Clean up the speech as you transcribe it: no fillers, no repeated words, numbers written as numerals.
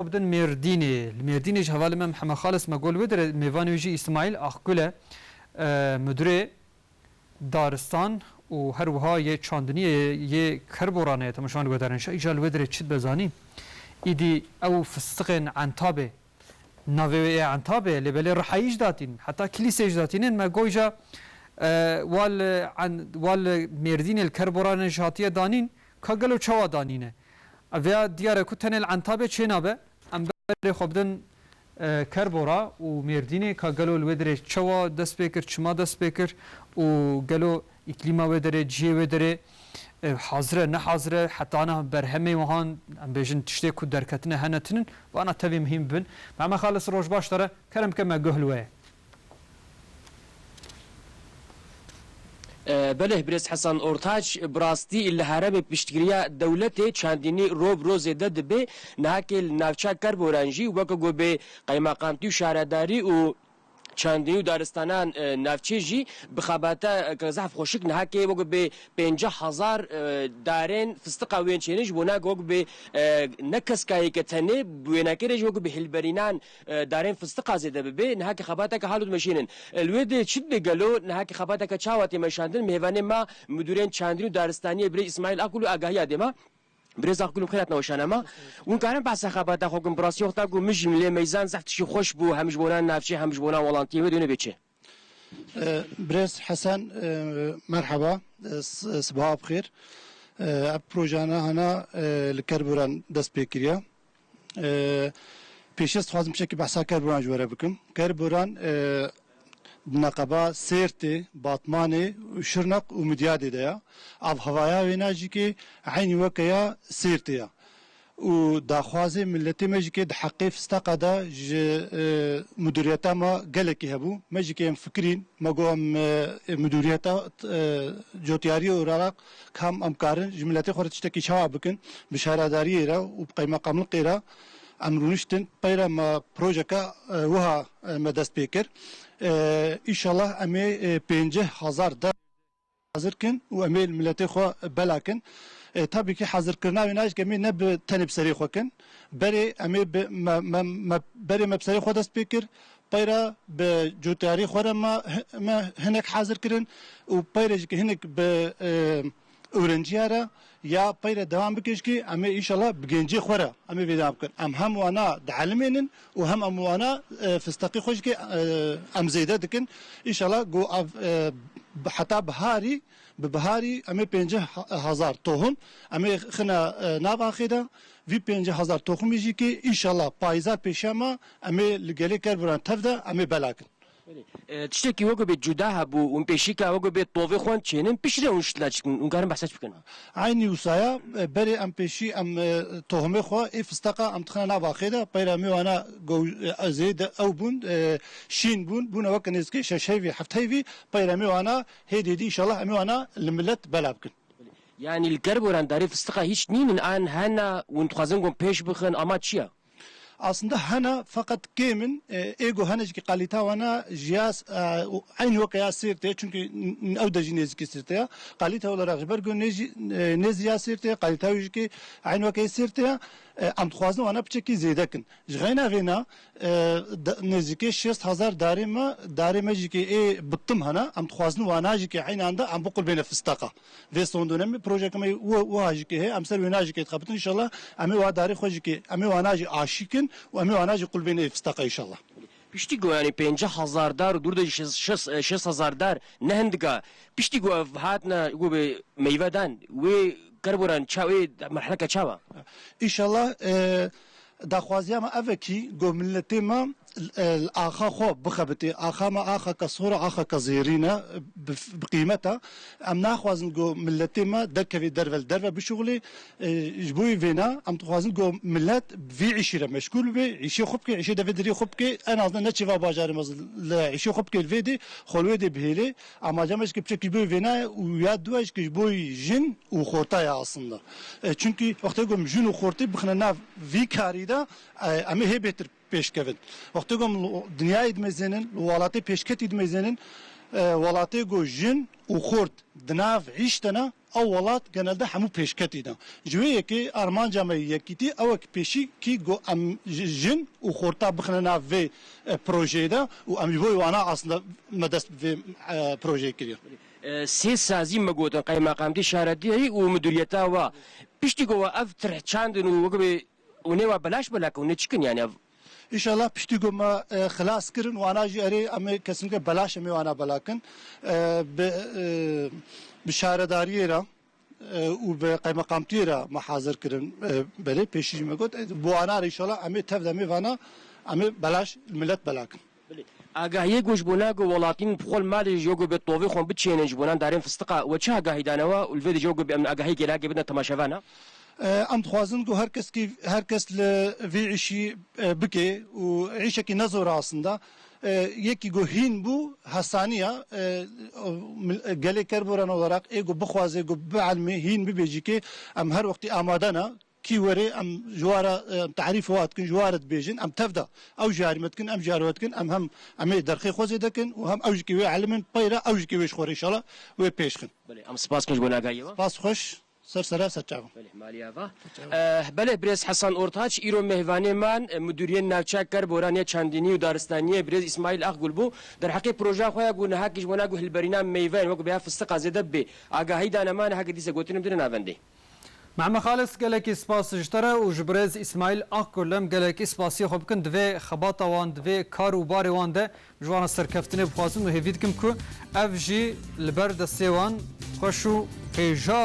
بدن الميرديني جهوال من محمد خالص ما قول ودر ميفانوجي اسماعيل اخكله مدير دارستان و هر وها یه چاندنی یه کربورانه تماشان گذارن شا ایجال ودر چید بزانی ایدی او فستقن عنتابه ناوی عنتابه لبلی رحایش داتین حتی کلیسیش داتین ما گویجا وال مردین الكربورانه جاتیه دانین کاغلو چوا دانینه اویا دیاره کتن العنتابه چه نابه ام بر خوبدن کربورا و مردینه کاغلو الودر چوا دست بکر چما دست بکر و گلو اقلیما ودره جیه ودره حاضره نه حاضره حتی آنها برهمه وهان ام بیشن تشتی کود درکتنه هنتنن و آنها تبی مهم بن معما خالص روش باش داره کرم کما گهلوه بله برز حسن اورتاج براستی الهرب پشتگیری دولت چندینی روب روز دبی نهکل نافچه کربورانجی وکو گو به قیمقامتی و شهرداری و چندینی دارستانان نافچه‌جی بخاباتا کزاف خوشک نهکی وگو به 50,000 دارن فستق وین چینج بونا گو به نکس کای کتنه بونا کیرج وگو به هلبرینان دارن فستق زده به نهکی خاباتا که حالود ماشینن الود چید بگلو نهکی خاباتا که چاواتی مشاندن میوان ما مدیرین چندینی دارستانی بر اسماعیل اکلو آگاهی ادما برز اقولم خیرت نوشانه ما اون کارم بس خبرت خوگم براسی وقتا گو مجم لی میزان زفتشی خوش بو همش بونان نافچه همش بونان ولانتی و دونه بچه برز حسن مرحبا صباح بخير بروجانا هنا الكربوران دست بكريا پیشست خوازم شکی بحثا کربوران جوره بکم کربوران نقبه سیرتی باطمانه شرنق و مدیاده دیا اب هوایا ویناجی که عینی وکیا سیرتیا و داخوازه ملتی مجی که دحقی فستاقه دا مدیریتا ما گلکی هبو مجی که فکرین ما گوهم مدیریتا جوتیاری و راق کام امکارن جملتی خورد چتکی شوا بکن بشهرداری را و بقیمه قامل قیرا امرونشتن پیرا ما پروژکا وها مدست بیکر ایشالله امی 50,000 در حاضر کن و امی ملتی خو بلاکن tabii ki hazır kırna ve naş gemi ne bir tanip seri xokin beri emi beri mebseri xodas pikir payra be jutari xora ma hinek hazır kirin u payra ki hinek be öğrenciyara ya payra devam bikeş ki emi inşallah genci xora emi devam kir em hem wana da'almenin u hem wana fistaqi xoş ki em zeyde dikin inşallah go حتى بهاري ببهاري امي 50,000 توهم امي خنا نافا خدا في 50,000 توهم يجي كي ان شاء الله بايزا بيشاما امي لقالي كربران تفدا امي بلاكن تشتكي وقو بيت جداها بو ومبيشيكا وقو بيت طوفي خوان تشينن بيشري ونشتلاش ونقارن بحساش بكنا عيني وسايا بري ام بيشي ام توهمي خو اف استقا ام تخنا نافا خدا بيرا مي وانا جو زيد او بون شين بون وكنسكي ششيفي حفتيفي بيرا مي وانا هيدي دي ان شاء الله امي وانا الملت بلابكن يعني الكربوران داري فستقا هيش نين الان هنا وانتخازنكم بيش بخن اما تشيا aslında hana fakat kemin ego hanacık kalita wana jiyas aynı vakaya sirte çünkü avdacı nezki sirte kalita olarak bergo nezya sirte kalita yüzki aynı vakaya sirte am txwazin wana bçeki zedekin jgayna gina nezki 6000 darima jiki bittim hana am txwazin wana jiki aynı anda am bukul bene fıstaka ve son dönemi proje kama wa jiki he am ser wana jiki txabtin inşallah ami wa dari xojiki ami wana jiki aşikin وأمي وأنا أجي قل بيني فستقى إن شاء الله. بيشتي يعني 50,000 دار ودور ده 6,000 دار نهندقة بيشتي جو هاتنا جو بميفادان وكربوران شاوي مرحلة كشاوا. إن شاء الله داخوازيا ما أفكي جو ملتي ما الآخا خو بخبتي آخا ما آخا كصورة آخا كزيرينا بقيمتها أم ناخوازن جو ملتي ما دركفي درفل بشغلي جبوي فينا أم تخوازن جو ملت في عشرة مشغول بي عشي خبكي عشي دفدري خبكي أنا أظن نتشفى باجاري مزل عشي خبكي الفيدي خلويدي بهيلي أما جامش كبشك جبوي فينا ويادواش كجبوي جن وخورتايا أصلا çünkü وقتی گم جن وخورتي بخنا ناف في كاري دا أمي هي بهتر پیشکەوت وقتی گم دنیای دمزنن وڵاتی پیشکەتی دمزنن ولاتی گو جن و خورد دناف عیشتنا او ولات genelde hemû pêşketî da. Ji wê yekê armanca me yekîtî ew pêşî kî got em jin û xorta bixine nav vê projeyê de û em ji bo wana aslında me dest vê projeyê kiriye. سێ سازی مەگوتن قەیماقامتی شارەتی و مدیریەتا وە پشتی گۆوە ئەف ترحچاندن و وەکبێ و نێوە بەلاش بەلاکە و نەچکن یانە İnşallah piştî ku me xilas kirin wana jî erê em ê kesinlikle belaş em ê wana belakin bi şaredariyê re û bi qeymeqamtiyê re me hazir kirin belê pêşî jî me got bu wana re inşallah em ê tev demê vana em ê belaş millet belakin. ئاگاهیە گۆشتبوونا گۆ وڵاتین بخۆل مالی ژۆگۆ بێت تۆڤی خۆم بچێنێ ji بۆنان دارێن فستقا وەچ ئاگاهیدانەوە و لێ ژۆگۆ بێ ئەم ئاگاهی گێراگێ بدنە تەماشەوانە Em dixwazin ku herkes li vê îşî bike û îşekî nezor aslında yekî got hîn bû hesaniya gelê kerboran olarak ê got bixwaze got bielmê hîn bibêjî em her wextî amade ne kî were em ji wara tarîf wat dikin ji ware dibêjin em tev da ew jarî me dikin em jarî we dikin em ê derxê xwezê dikin û hem ew jikî wê elimin peyre ew jikî wê ji xwe re inşallah wê pêşxin. ئەم سپاسکەش بۆ ئاگاهیەوە Spas xweş sersera serçava. بله برێز حەسان ئۆرتاچ ئیرۆ مێهوانێمان مدیریە ناوچە کەربۆرانیە چاندینی و دارستانیە برێز ئیسماعیل ئاخگول بوو دەرحەقی پرۆژا خۆیان بوو نەهاکیش بۆ ناگو هلبەرینا مەیڤەن وەکو بیا فستقا زێدە بێ ئاگاهی دانەمانە هەکە دیسە گوتنم درە ناوەندەی معمە خالص gelekî spas ji te re û ji birêz İsmail Akgul gelekî spasiyê xwe bikin divê xebata wan divê kar û barê wan de ji wan serkeftinê bixwazim û hêvî dikim ku ev jî li ber destê wan xweş û hêja